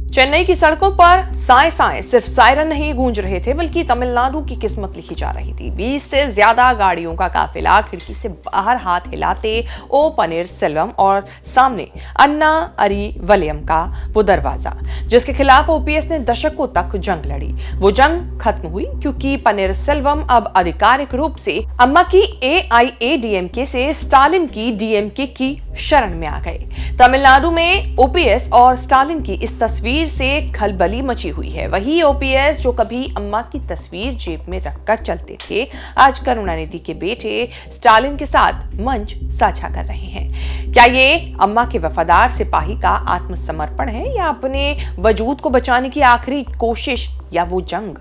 चेन्नई की सड़कों पर साए साए सिर्फ सायरन नहीं गूंज रहे थे, बल्कि तमिलनाडु की किस्मत लिखी जा रही थी। 20 से ज्यादा गाड़ियों का काफिला खिड़की से बाहर हाथ हिलाते ओ पनीर सेल्वम और सामने अन्ना अरिवलयम का वो दरवाजा, जिसके खिलाफ ओपीएस ने दशकों तक जंग लड़ी। वो जंग खत्म हुई क्योंकि पनीर सेल्वम अब आधिकारिक रूप से अम्मा की एआईएडीएमके से स्टालिन की डीएमके की शरण में आ गए। तमिलनाडु में ओपीएस और स्टालिन की इस तस्वीर से खलबली मची हुई है। वही ओपीएस जो कभी अम्मा की तस्वीर जेब में रखकर चलते थे, आज करुणानिधि के बेटे स्टालिन के साथ मंच साझा कर रहे हैं। क्या ये अम्मा के वफादार सिपाही का आत्मसमर्पण है, या अपने वजूद को बचाने की आखिरी कोशिश, या वो जंग?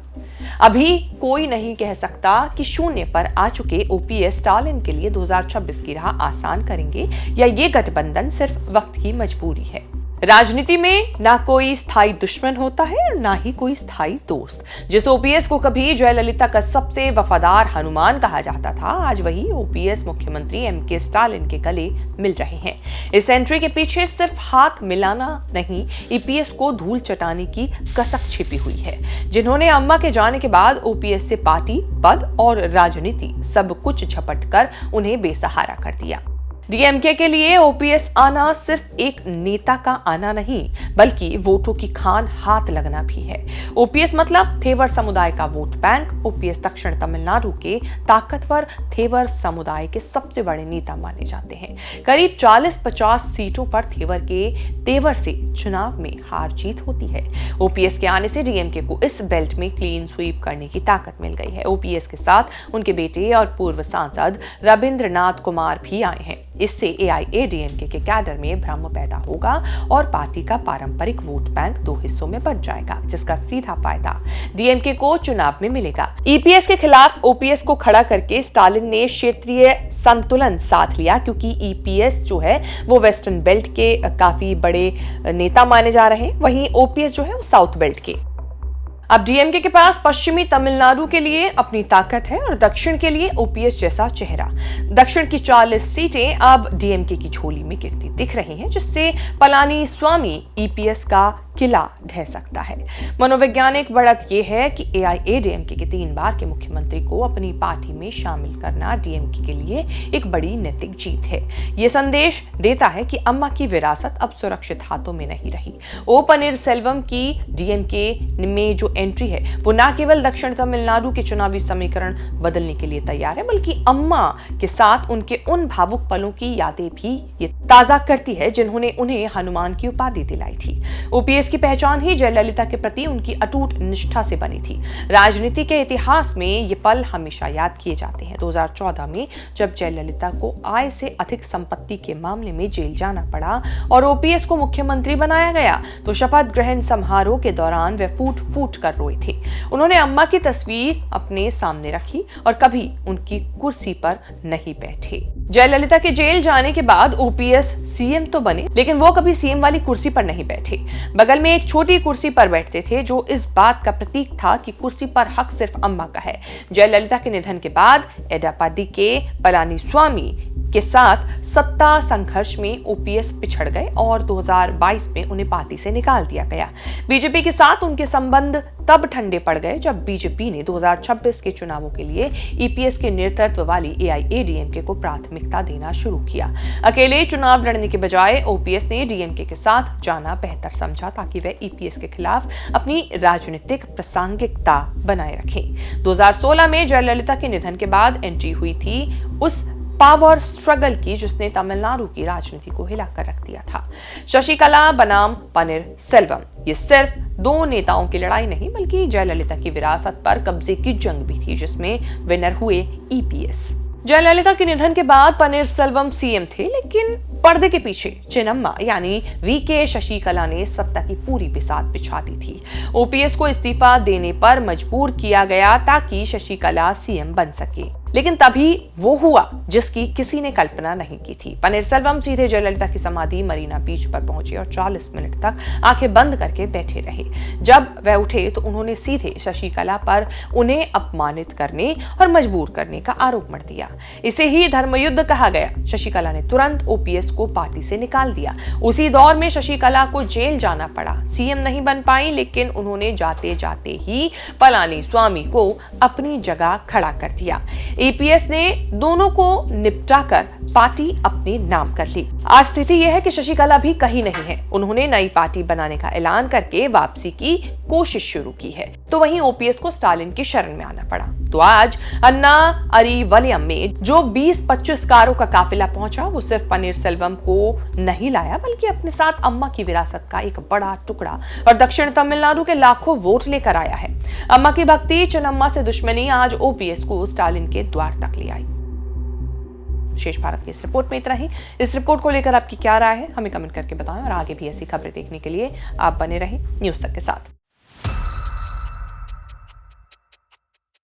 अभी कोई नहीं कह सकता कि शून्य पर आ चुके ओपीएस स्टालिन के लिए 2026 की राह आसान करेंगे, या ये गठबंधन सिर्फ वक्त की मजबूरी है। राजनीति में ना कोई स्थायी दुश्मन होता है और ना ही कोई स्थायी दोस्त। जिस ओपीएस को कभी जयललिता का सबसे वफादार हनुमान कहा जाता था, आज वही ओपीएस मुख्यमंत्री एमके स्टालिन के गले मिल रहे हैं। इस एंट्री के पीछे सिर्फ हाथ मिलाना नहीं, ईपीएस को धूल चटाने की कसक छिपी हुई है। जिन्होंने अम्मा के जाने के बाद ओपीएस से पार्टी, पद और राजनीति सब कुछ झपट कर उन्हें बेसहारा कर दिया। डीएमके के लिए ओपीएस आना सिर्फ एक नेता का आना नहीं, बल्कि वोटों की खान हाथ लगना भी है। ओपीएस मतलब थेवर समुदाय का वोट बैंक। ओपीएस दक्षिण तमिलनाडु के ताकतवर थेवर समुदाय के सबसे बड़े नेता माने जाते हैं। करीब 40-50 सीटों पर थेवर के तेवर से चुनाव में हार जीत होती है। ओपीएस के आने से डीएमके को इस बेल्ट में क्लीन स्वीप करने की ताकत मिल गई है। ओपीएस के साथ उनके बेटे और पूर्व सांसद रविंद्रनाथ कुमार भी आए हैं। इससे एआईएडीएमके के कैडर में भ्रम पैदा होगा और पार्टी का पारंपरिक वोट बैंक दो हिस्सों में बंट जाएगा, जिसका सीधा फायदा डीएमके को चुनाव में मिलेगा। ईपीएस के खिलाफ ओपीएस को खड़ा करके स्टालिन ने क्षेत्रीय संतुलन साध लिया, क्योंकि ईपीएस जो है वो वेस्टर्न बेल्ट के काफी बड़े नेता माने जा रहे हैं, वहीं ओपीएस जो है वो साउथ बेल्ट के। अब डीएमके के पास पश्चिमी तमिलनाडु के लिए अपनी ताकत है और दक्षिण के लिए ओपीएस जैसा चेहरा। दक्षिण की 40 सीटें अब डीएमके की झोली में गिरती दिख रही हैं, जिससे पलानी स्वामी ईपीएस का किला ढह सकता है। मनोवैज्ञानिक बढ़त यह है कि एआईएडीएमके के 3 बार के मुख्यमंत्री को अपनी पार्टी में शामिल करना डीएमके के लिए एक बड़ी नैतिक जीत है। यह संदेश देता है कि अम्मा की विरासत अब सुरक्षित हाथों में नहीं रही। ओ पनीर सेल्वम की डीएमके में जो एंट्री है वो न केवल दक्षिण तमिलनाडु के चुनावी समीकरण बदलने के लिए तैयार है, बल्कि अम्मा के साथ उनके उन भावुक पलों की यादें भी ये ताजा करती है जिन्होंने उन्हें हनुमान की उपाधि दिलाई थी। ओपीएस की पहचान ही जयललिता के प्रति उनकी अटूट निष्ठा से बनी थी। राजनीति के इतिहास में ये पल हमेशा याद किए जाते हैं। 2014 में जब जयललिता को आय से अधिक संपत्ति के मामले में जेल जाना पड़ा और ओपीएस को मुख्यमंत्री बनाया गया, तो शपथ ग्रहण समारोह के दौरान वे फूट फूट कर रोए थे। उन्होंने अम्मा की तस्वीर अपने सामने रखी और कभी उनकी कुर्सी पर नहीं बैठे। जयललिता के जेल जाने के बाद ओपीएस सीएम तो बने, लेकिन वो कभी सीएम वाली कुर्सी पर नहीं बैठे। बगल में एक छोटी कुर्सी पर बैठते थे, जो इस बात का प्रतीक था कि कुर्सी पर हक सिर्फ अम्मा का है। जयललिता के निधन के बाद एडापाडी के पलानीस्वामी के साथ सत्ता संघर्ष में ओपीएस पिछड़ गए और 2022 में उन्हें पार्टी से निकाल दिया गया। बीजेपी के साथ उनके संबंध तब ठंडे पड़ गए जब बीजेपी ने 2026 के चुनावों के लिए ईपीएस के नेतृत्व वाली एआईएडीएमके को प्राथमिकता देना शुरू किया। अकेले चुनाव लड़ने के बजाय ओपीएस ने डीएमके के साथ जाना बेहतर समझा, ताकि वह ईपीएस के खिलाफ अपनी राजनीतिक प्रासंगिकता बनाए रखें। 2016 में जयललिता के निधन के बाद एंट्री हुई थी उस पावर स्ट्रगल की जिसने तमिलनाडु की राजनीति को हिलाकर रख दिया था। शशिकला बनाम पनीर सेल्वम, ये सिर्फ 2 नेताओं की लड़ाई नहीं, बल्कि जयललिता की विरासत पर कब्जे की जंग भी थी, जिसमें विनर हुए ईपीएस। जयललिता के निधन के बाद पनीर सेल्वम सीएम थे, लेकिन पर्दे के पीछे चिन्नम्मा यानी वीके शशिकला ने सत्ता की पूरी बिसात बिछा दी थी। ओपीएस को इस्तीफा देने पर मजबूर किया गया ताकि शशिकला सीएम बन सके। लेकिन तभी वो हुआ जिसकी किसी ने कल्पना नहीं की थी। पनीरसेल्वम सीधे जयललिता की समाधि मरीना बीच पर पहुंचे और 40 मिनट तक आंखें बंद करके बैठे रहे। जब वह उठे तो उन्होंने सीधे शशिकला पर उन्हें अपमानित करने और मजबूर करने का आरोप मढ़ दिया। इसे ही धर्मयुद्ध कहा गया। शशिकला ने तुरंत ओपीएस को पार्टी से निकाल दिया। उसी दौर में शशिकला को जेल जाना पड़ा। सीएम नहीं बन पाई, लेकिन उन्होंने जाते जाते ही पलानीस्वामी को अपनी जगह खड़ा कर दिया। ईपीएस ने दोनों को निपटाकर पार्टी अपने नाम कर ली। आज स्थिति यह है कि शशिकला भी कहीं नहीं है। उन्होंने नई पार्टी बनाने का ऐलान करके वापसी की कोशिश शुरू की है। तो वहीं ओपीएस को स्टालिन की शरण में आना पड़ा। तो आज अन्ना अरीवलयम में जो 20-25 कारों का काफिला पहुंचा, वो सिर्फ पनीरसेल्वम को नहीं लाया, बल्कि अपने साथ अम्मा की विरासत का एक बड़ा टुकड़ा और दक्षिण तमिलनाडु के लाखों वोट लेकर आया है। अम्मा की भक्ति, चिन्नम्मा से दुश्मनी आज ओपीएस को स्टालिन के द्वार तक ले आई। शेष भारत की इस रिपोर्ट में इतना ही। इस रिपोर्ट को लेकर आपकी क्या राय है, हमें कमेंट करके बताएं और आगे भी ऐसी खबरें देखने के लिए आप बने रहें न्यूज़ तक के साथ।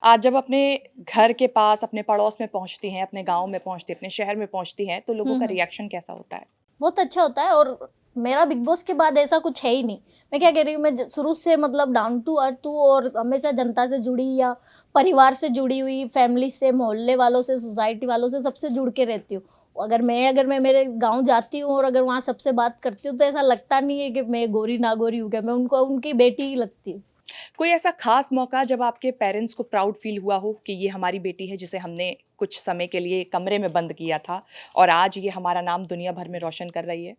आज जब अपने घर के पास, अपने पड़ोस में पहुंचती हैं, अपने गांव में पहुंचती हैं, अपने शहर में पहुंचती हैं, तो लोगों का रिएक्शन कैसा होता है? बहुत अच्छा होता है। और मेरा बिग बॉस के बाद ऐसा कुछ है ही नहीं। मैं क्या कह रही हूँ, मैं शुरू से मतलब डाउन टू अर्थ हूँ और हमेशा जनता से जुड़ी या परिवार से जुड़ी हुई, फैमिली से, मोहल्ले वालों से, सोसाइटी वालों से, सबसे जुड़ के रहती हूँ। अगर मैं मेरे गांव जाती हूँ और अगर वहाँ सबसे बात करती हूँ तो ऐसा लगता नहीं है कि मैं गोरी ना गोरी हूँ, क्या मैं उनको उनकी बेटी ही लगती हूँ। कोई ऐसा खास मौका जब आपके पेरेंट्स को प्राउड फील हुआ हो कि ये हमारी बेटी है जिसे हमने कुछ समय के लिए कमरे में बंद किया था और आज ये हमारा नाम दुनिया भर में रोशन कर रही है?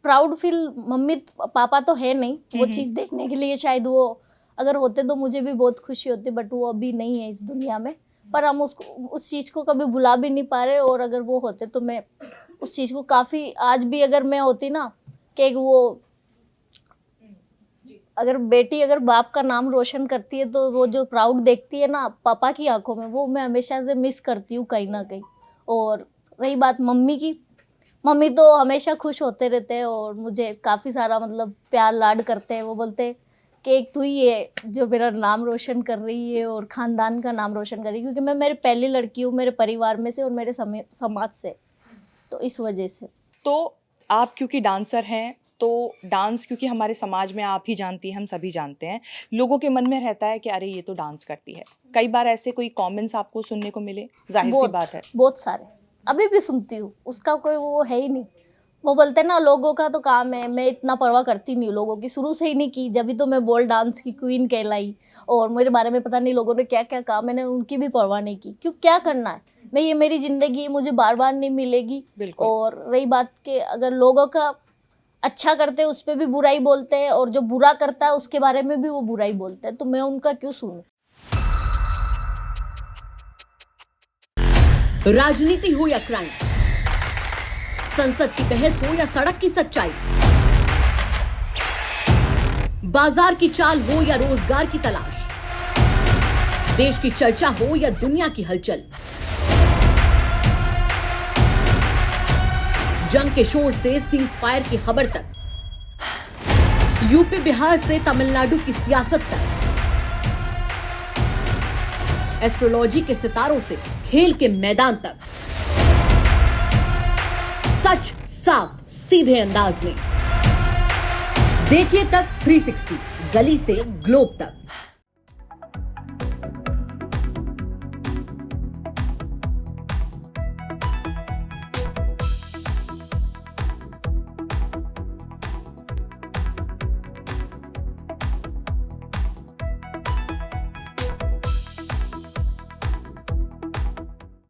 प्राउड फील मम्मी पापा तो है नहीं, वो चीज़ देखने के लिए शायद वो अगर होते तो मुझे भी बहुत खुशी होती, बट वो अभी नहीं है इस दुनिया में। पर हम उस चीज़ को कभी भुला भी नहीं पा रहे, और अगर वो होते तो मैं उस चीज़ को काफ़ी, आज भी अगर मैं होती ना कि वो अगर बेटी अगर बाप का नाम रोशन करती है तो वो जो प्राउड देखती है ना पापा की आंखों में, वो मैं हमेशा से मिस करती हूँ कहीं ना कहीं। और रही बात मम्मी की, मम्मी तो हमेशा खुश होते रहते हैं और मुझे काफ़ी सारा मतलब प्यार लाड करते हैं। वो बोलते हैं कि एक तू ही है जो मेरा नाम रोशन कर रही है और ख़ानदान का नाम रोशन कर रही है, क्योंकि मैं मेरी पहली लड़की हूँ मेरे परिवार में से और मेरे समाज से, तो इस वजह से। तो आप क्योंकि डांसर हैं, तो डांस क्योंकि हमारे समाज में आप ही जानती हैं, हम सभी जानते हैं, लोगों के मन में रहता है कि अरे ये तो डांस करती है। कई बार ऐसे कोई कमेंट्स आपको सुनने को मिले? जाहिर सी बात है, बहुत सारे अभी भी सुनती हूँ, उसका कोई वो है ही नहीं। वो बोलते हैं ना लोगों का तो काम है, मैं इतना परवाह करती नहीं हूँ लोगों की, शुरू से ही नहीं की। जब भी तो मैं बॉल डांस की क्वीन कहलाई और मेरे बारे में पता नहीं लोगों ने क्या क्या कहा, मैंने उनकी भी परवाह नहीं की। क्यों, क्या करना है, मैं ये मेरी ज़िंदगी मुझे बार बार नहीं मिलेगी। और रही बात कि अगर लोगों का अच्छा करते हैं उस पर भी बुराई बोलते हैं, और जो बुरा करता है उसके बारे में भी वो बुराई बोलते हैं, तो मैं उनका क्यों सुनूं? राजनीति हो या क्राइम, संसद की बहस हो या सड़क की सच्चाई, बाजार की चाल हो या रोजगार की तलाश, देश की चर्चा हो या दुनिया की हलचल, जंग के शोर से सीज फायर की खबर तक, यूपी बिहार से तमिलनाडु की सियासत तक, एस्ट्रोलॉजी के सितारों से खेल के मैदान तक, सच साफ सीधे अंदाज में देखिए तक 360, गली से ग्लोब तक।